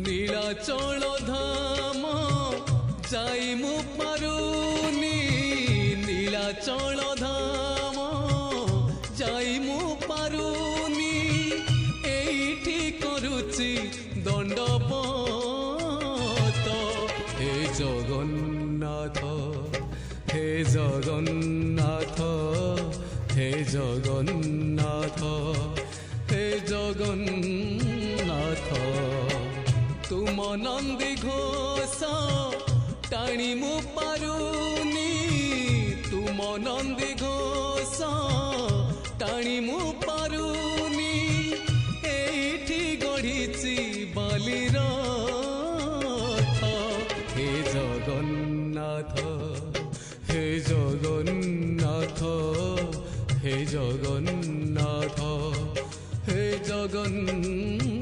নীলাচল ধাম যাই মু পারুনি নীলাচল ধাম যাই মু পারুনি এইটি করুচি দণ্ডবত হে জগন্নাথ হে জগন্নাথ হে জগন্নাথ হে জগন্নাথ তুম নন্দী ঘোষ টাণি মু পারুনি তুম নন্দী ঘোষ টাণি মু পারুনি এইটি গড়িছি বালির হে জগন্নাথ হে জগন্নাথ হে জগন্নাথ হে জগন্নাথ।